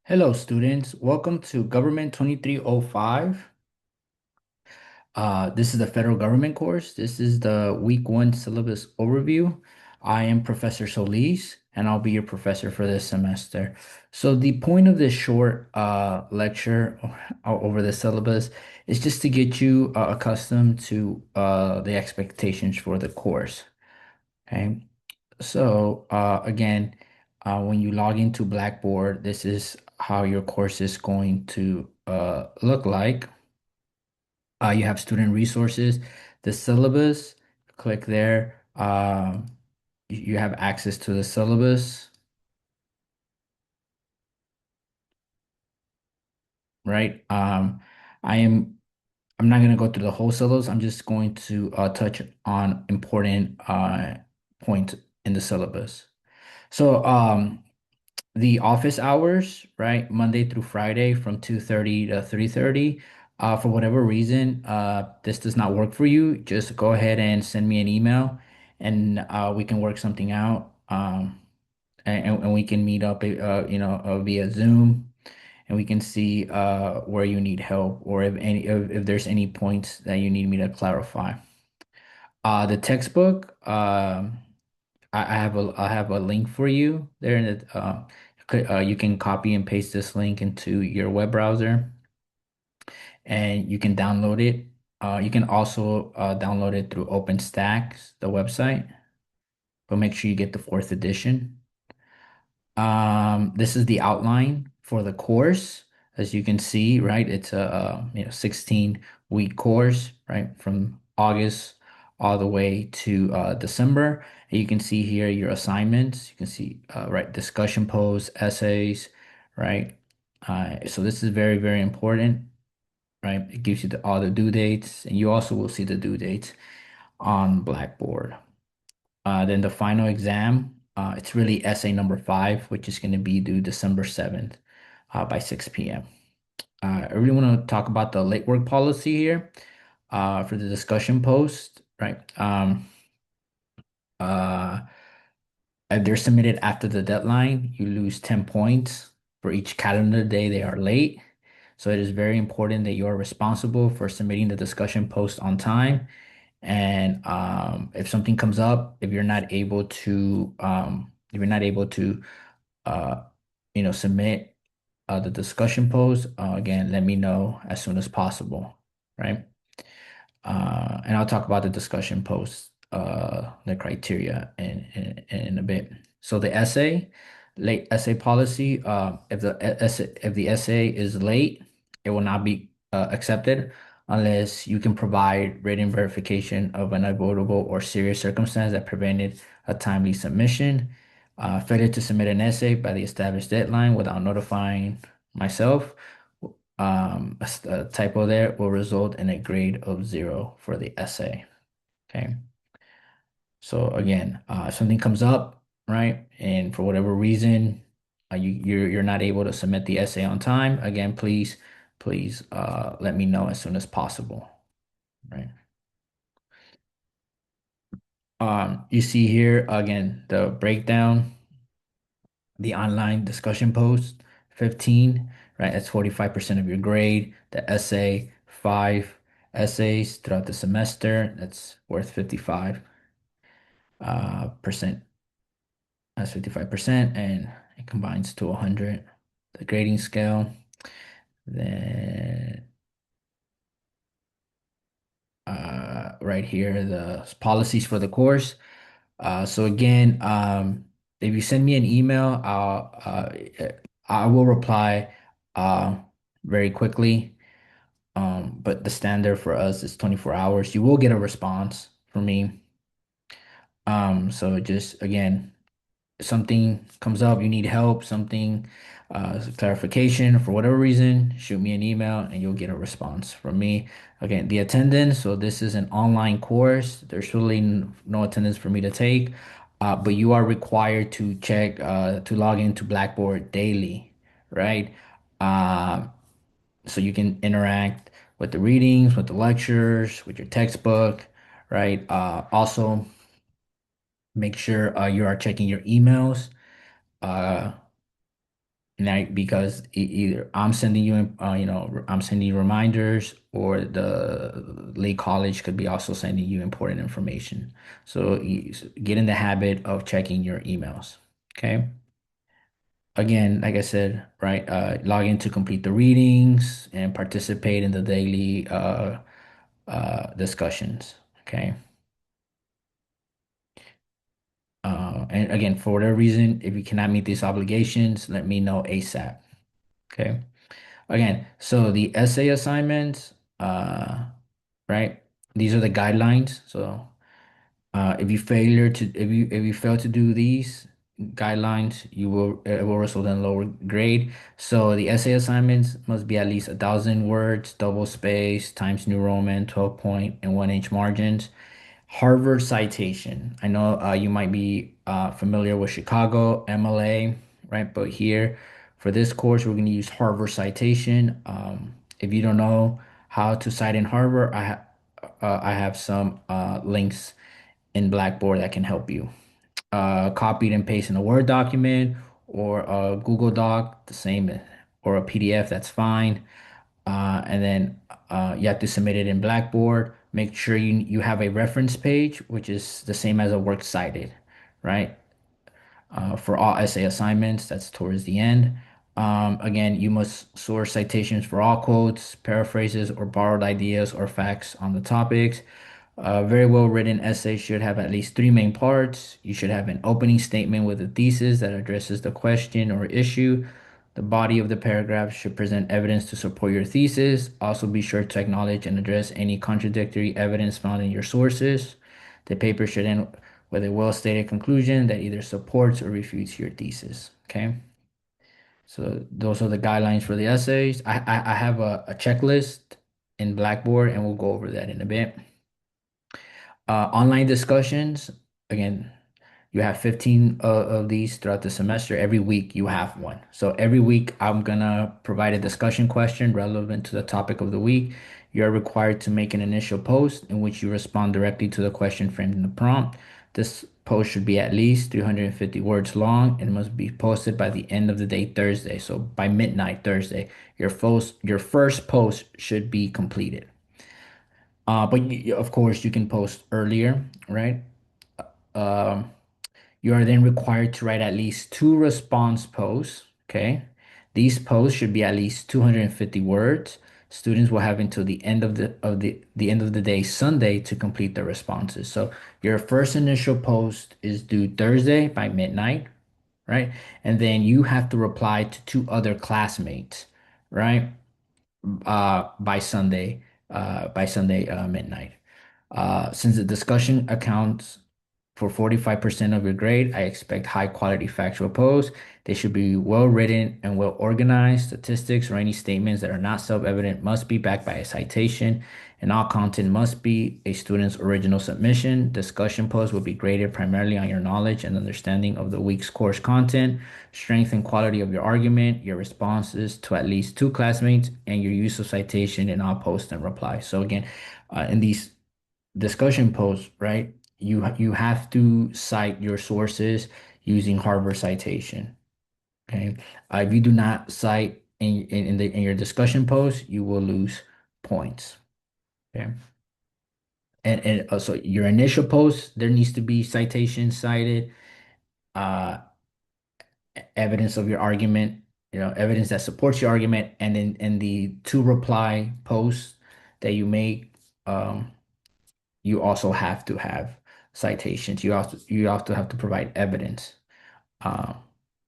Hello, students. Welcome to Government 2305. This is the federal government course. This is the week one syllabus overview. I am Professor Solis, and I'll be your professor for this semester. So the point of this short lecture over the syllabus is just to get you accustomed to the expectations for the course. Okay. So again, when you log into Blackboard, this is how your course is going to look like. You have student resources, the syllabus, click there. You have access to the syllabus, right? I am I'm not going to go through the whole syllabus. I'm just going to touch on important points in the syllabus. So the office hours, right? Monday through Friday from 2:30 to 3:30. For whatever reason, this does not work for you, just go ahead and send me an email and we can work something out. And we can meet up, via Zoom and we can see where you need help or if there's any points that you need me to clarify. The textbook, I have a link for you there in the you can copy and paste this link into your web browser and you can download it. You can also download it through OpenStax, the website, but make sure you get the fourth edition. This is the outline for the course. As you can see, right, it's a 16-week course, right, from August all the way to December. And you can see here your assignments. You can see right, discussion posts, essays, right. So this is very, very important, right? It gives you all the due dates, and you also will see the due dates on Blackboard. Then the final exam, it's really essay number 5, which is going to be due December 7th by 6 p.m. I really want to talk about the late work policy here for the discussion post, right? Uh, if they're submitted after the deadline, you lose 10 points for each calendar day they are late. So it is very important that you are responsible for submitting the discussion post on time. And if something comes up, if you're not able to, uh, submit the discussion post, again, let me know as soon as possible, right? And I'll talk about the discussion post, the criteria in a bit. So the essay, late essay policy, if the essay is late, it will not be accepted unless you can provide written verification of an unavoidable or serious circumstance that prevented a timely submission. Failure to submit an essay by the established deadline without notifying myself, a typo there will result in a grade of 0 for the essay. Okay. So again, if something comes up, right, and for whatever reason, you're not able to submit the essay on time, again, please let me know as soon as possible. Right. You see here again the breakdown, the online discussion post, 15, right? That's 45% of your grade. The essay, 5 essays throughout the semester. That's worth 55 percent. That's 55%, and it combines to 100. The grading scale. Then right here, the policies for the course. So again, if you send me an email, I will reply uh, very quickly. But the standard for us is 24 hours. You will get a response from me. So just again, something comes up, you need help, something, clarification for whatever reason, shoot me an email and you'll get a response from me. Again, the attendance, so this is an online course. There's really no attendance for me to take, but you are required to to log into Blackboard daily, right? Uh, so you can interact with the readings, with the lectures, with your textbook, right? Also, make sure you are checking your emails. Uh, right? Because either I'm sending you, I'm sending you reminders, or the Lake College could be also sending you important information. So get in the habit of checking your emails. Okay. Again, like I said, right, log in to complete the readings and participate in the daily discussions. Okay. And again, for whatever reason, if you cannot meet these obligations, let me know ASAP. Okay. Again, so the essay assignments, right? These are the guidelines. So if you fail to do these guidelines, you will it will result in lower grade. So the essay assignments must be at least 1,000 words, double space, Times New Roman, 12 point, and 1 inch margins. Harvard citation. I know you might be familiar with Chicago, MLA, right? But here for this course, we're going to use Harvard citation. If you don't know how to cite in Harvard, I have some links in Blackboard that can help you. Copied and paste in a Word document or a Google Doc, the same, or a PDF, that's fine. And then you have to submit it in Blackboard. Make sure you have a reference page, which is the same as a works cited, right? For all essay assignments, that's towards the end. Again, you must source citations for all quotes, paraphrases, or borrowed ideas or facts on the topics. A very well written essay should have at least three main parts. You should have an opening statement with a thesis that addresses the question or issue. The body of the paragraph should present evidence to support your thesis. Also, be sure to acknowledge and address any contradictory evidence found in your sources. The paper should end with a well-stated conclusion that either supports or refutes your thesis. Okay. So those are the guidelines for the essays. I have a checklist in Blackboard, and we'll go over that in a bit. Online discussions, again, you have 15 of these throughout the semester. Every week you have one. So every week I'm gonna provide a discussion question relevant to the topic of the week. You're required to make an initial post in which you respond directly to the question framed in the prompt. This post should be at least 350 words long and must be posted by the end of the day Thursday. So by midnight Thursday, your first post should be completed. But of course you can post earlier, right? Um, you are then required to write at least two response posts. Okay. These posts should be at least 250 words. Students will have until the end of the end of the day, Sunday, to complete their responses. So your first initial post is due Thursday by midnight, right? And then you have to reply to two other classmates, right? By Sunday midnight. Since the discussion accounts for 45% of your grade, I expect high quality factual posts. They should be well written and well organized. Statistics or any statements that are not self-evident must be backed by a citation, and all content must be a student's original submission. Discussion posts will be graded primarily on your knowledge and understanding of the week's course content, strength and quality of your argument, your responses to at least two classmates, and your use of citation in all posts and replies. So again, in these discussion posts, right? You have to cite your sources using Harvard citation. Okay. If you do not cite in your discussion post, you will lose points. Okay. And also your initial post, there needs to be citation cited, uh, evidence of your argument, evidence that supports your argument, and then in the two reply posts that you make, you also have to have citations. You also have to provide evidence uh,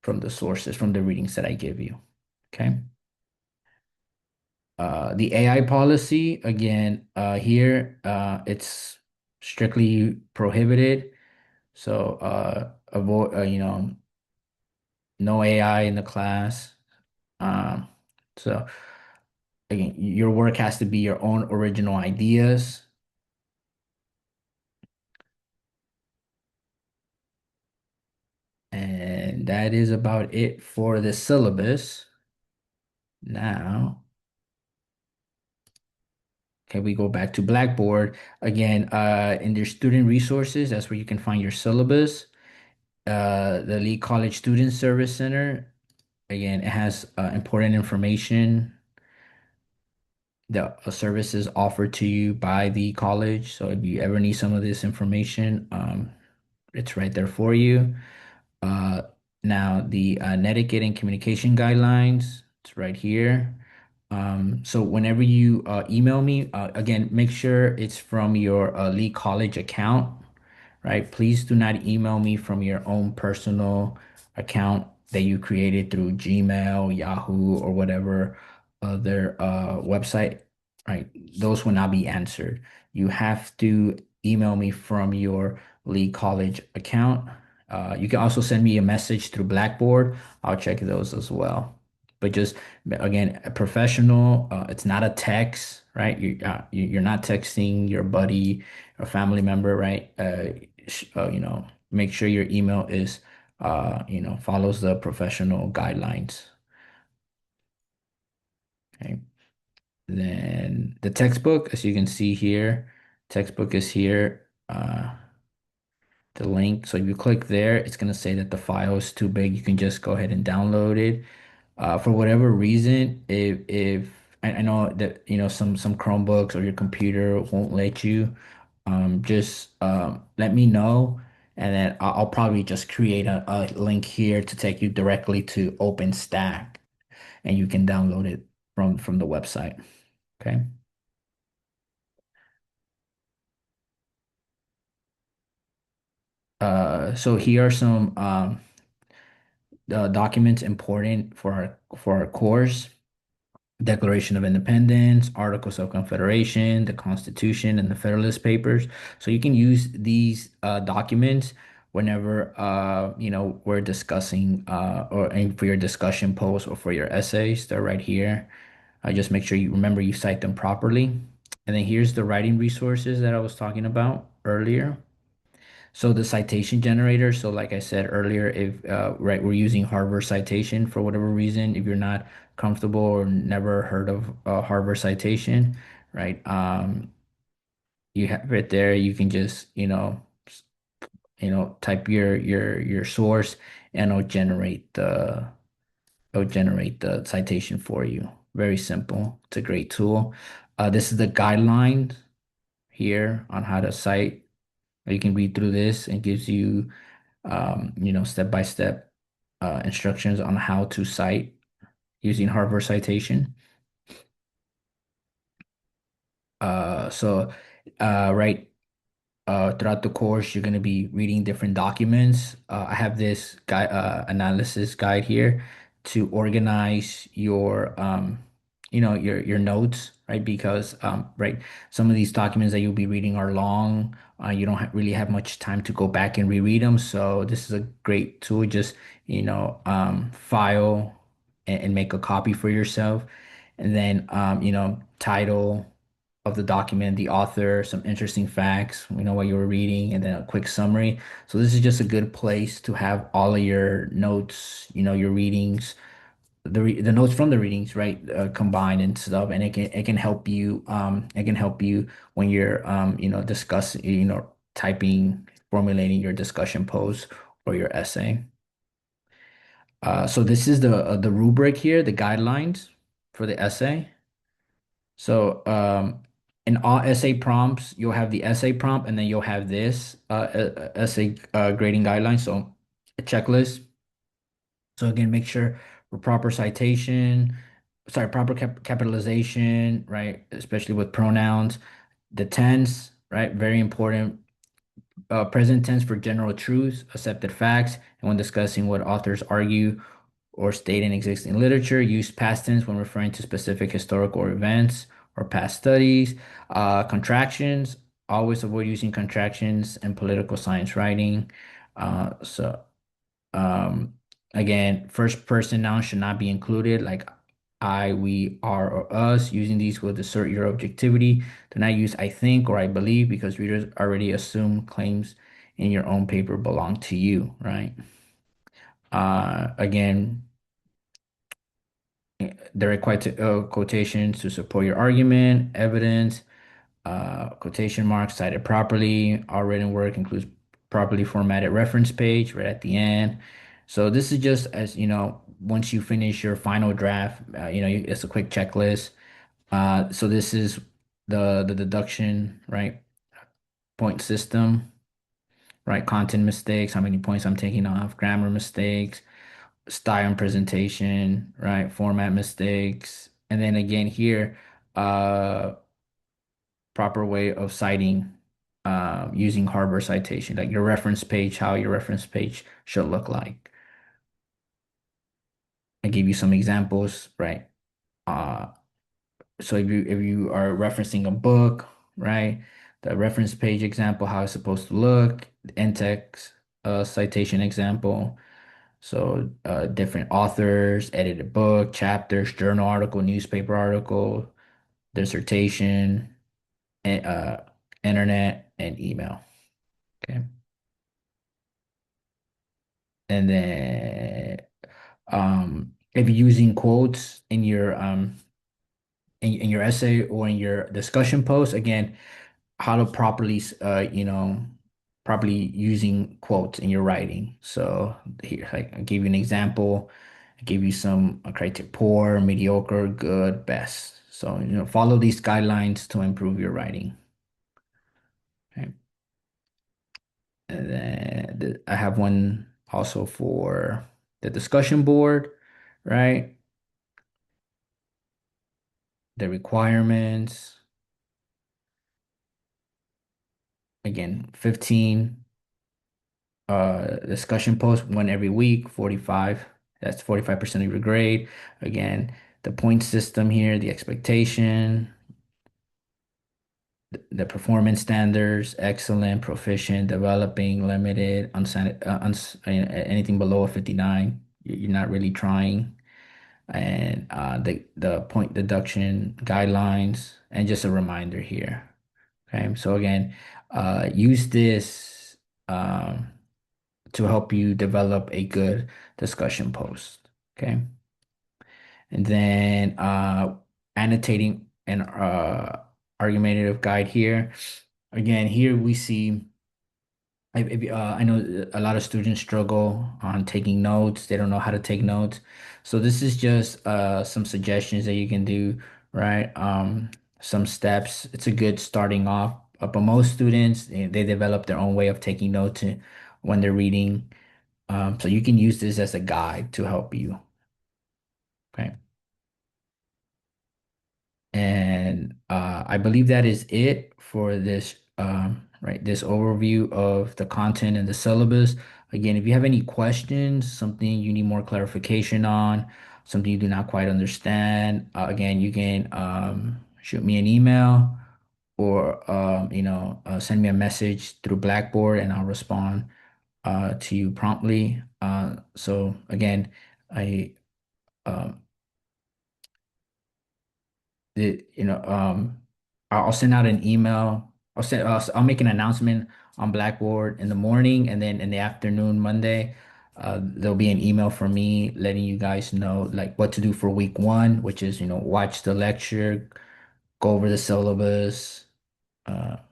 from the sources, from the readings that I give you. Okay. The AI policy, again, here, it's strictly prohibited. So avoid, no AI in the class. Um, so again, your work has to be your own original ideas. And that is about it for the syllabus. Now, okay, we go back to Blackboard. Again, in your student resources, that's where you can find your syllabus. The Lee College Student Service Center. Again, it has important information, the services offered to you by the college. So if you ever need some of this information, it's right there for you. Uh, Now the etiquette and communication guidelines, it's right here. So whenever you email me, again, make sure it's from your Lee College account, right? Please do not email me from your own personal account that you created through Gmail, Yahoo, or whatever other website, right? Those will not be answered. You have to email me from your Lee College account. You can also send me a message through Blackboard. I'll check those as well. But just again, a professional. It's not a text, right? You're not texting your buddy or family member, right? Make sure your email is, follows the professional guidelines. Okay. Then the textbook, as you can see here, textbook is here. The link. So if you click there, it's going to say that the file is too big. You can just go ahead and download it. For whatever reason, if I know that some Chromebooks or your computer won't let you, just let me know, and then I'll probably just create a link here to take you directly to OpenStack, and you can download it from the website. Okay. So here are some documents important for our course. Declaration of Independence, Articles of Confederation, the Constitution, and the Federalist Papers. So you can use these documents whenever we're discussing or and for your discussion posts or for your essays. They're right here. Just make sure you remember you cite them properly. And then here's the writing resources that I was talking about earlier. So the citation generator, so like I said earlier, if right, we're using Harvard citation for whatever reason, if you're not comfortable or never heard of Harvard citation, right? You have it there. You can just, type your source and it'll generate the citation for you. Very simple. It's a great tool. This is the guideline here on how to cite. You can read through this and gives you step-by-step instructions on how to cite using Harvard citation. So, right, throughout the course, you're going to be reading different documents. I have this guide, analysis guide here to organize your notes, right? Because, right, some of these documents that you'll be reading are long. You don't really have much time to go back and reread them. So this is a great tool. Just, file and make a copy for yourself. And then, title of the document, the author, some interesting facts, what you were reading, and then a quick summary. So this is just a good place to have all of your notes, your readings, the notes from the readings, right, combined and stuff, and it can help you when you're discussing, typing, formulating your discussion post or your essay. So this is the rubric here, the guidelines for the essay. So in all essay prompts, you'll have the essay prompt, and then you'll have this essay grading guidelines. So a checklist. So again, make sure for proper citation, sorry, proper capitalization, right? Especially with pronouns. The tense, right? Very important. Present tense for general truths, accepted facts, and when discussing what authors argue or state in existing literature. Use past tense when referring to specific historical events or past studies. Contractions, always avoid using contractions in political science writing. So um, again, first person nouns should not be included, like I, we, are, or us. Using these will assert your objectivity. Do not use I think or I believe because readers already assume claims in your own paper belong to you, right? Again, direct quotations to support your argument, evidence, quotation marks cited properly. All written work includes properly formatted reference page right at the end. So this is just as once you finish your final draft, it's a quick checklist. So this is the deduction, right? Point system, right? Content mistakes, how many points I'm taking off, grammar mistakes, style and presentation, right? Format mistakes, and then again here, uh, proper way of citing, using Harvard citation, like your reference page, how your reference page should look like. I give you some examples, right? Uh, so if you are referencing a book, right? The reference page example, how it's supposed to look, the in-text citation example. So different authors, edited book, chapters, journal article, newspaper article, dissertation, and internet, and email. Okay. And then if you're using quotes in your in your essay or in your discussion post, again, how to properly properly using quotes in your writing. So here, like I'll give you an example. I give you some criteria: poor, mediocre, good, best. So follow these guidelines to improve your writing. Okay. And then I have one also for the discussion board, right? The requirements, again, 15 discussion posts, one every week, 45. That's 45% of your grade. Again, the point system here, the expectation, the performance standards, excellent, proficient, developing, limited, anything below a 59, you're not really trying. And the point deduction guidelines, and just a reminder here. Okay, so again, use this to help you develop a good discussion post. Okay, and then annotating an argumentative guide here. Again, here we see. I know a lot of students struggle on taking notes. They don't know how to take notes. So this is just some suggestions that you can do, right? Some steps. It's a good starting off. But most students, they develop their own way of taking notes when they're reading. So you can use this as a guide to help you. Okay. And I believe that is it for this, right, this overview of the content and the syllabus. Again, if you have any questions, something you need more clarification on, something you do not quite understand, again, you can shoot me an email or send me a message through Blackboard and I'll respond to you promptly. So again, I um, I'll send out an email. I'll make an announcement on Blackboard in the morning, and then in the afternoon, Monday, there'll be an email from me letting you guys know like what to do for week one, which is, watch the lecture, go over the syllabus,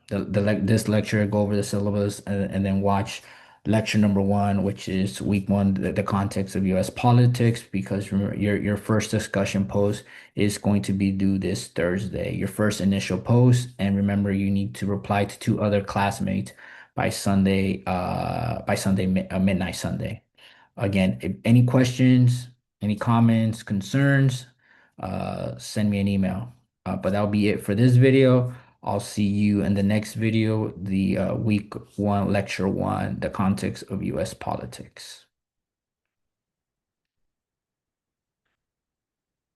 this lecture, go over the syllabus, and then watch lecture number one, which is week one, the context of U.S. politics, because remember, your first discussion post is going to be due this Thursday, your first initial post, and remember you need to reply to two other classmates by Sunday midnight Sunday. Again, if any questions, any comments, concerns, send me an email. But that'll be it for this video. I'll see you in the next video, the week one, lecture one, the context of US politics.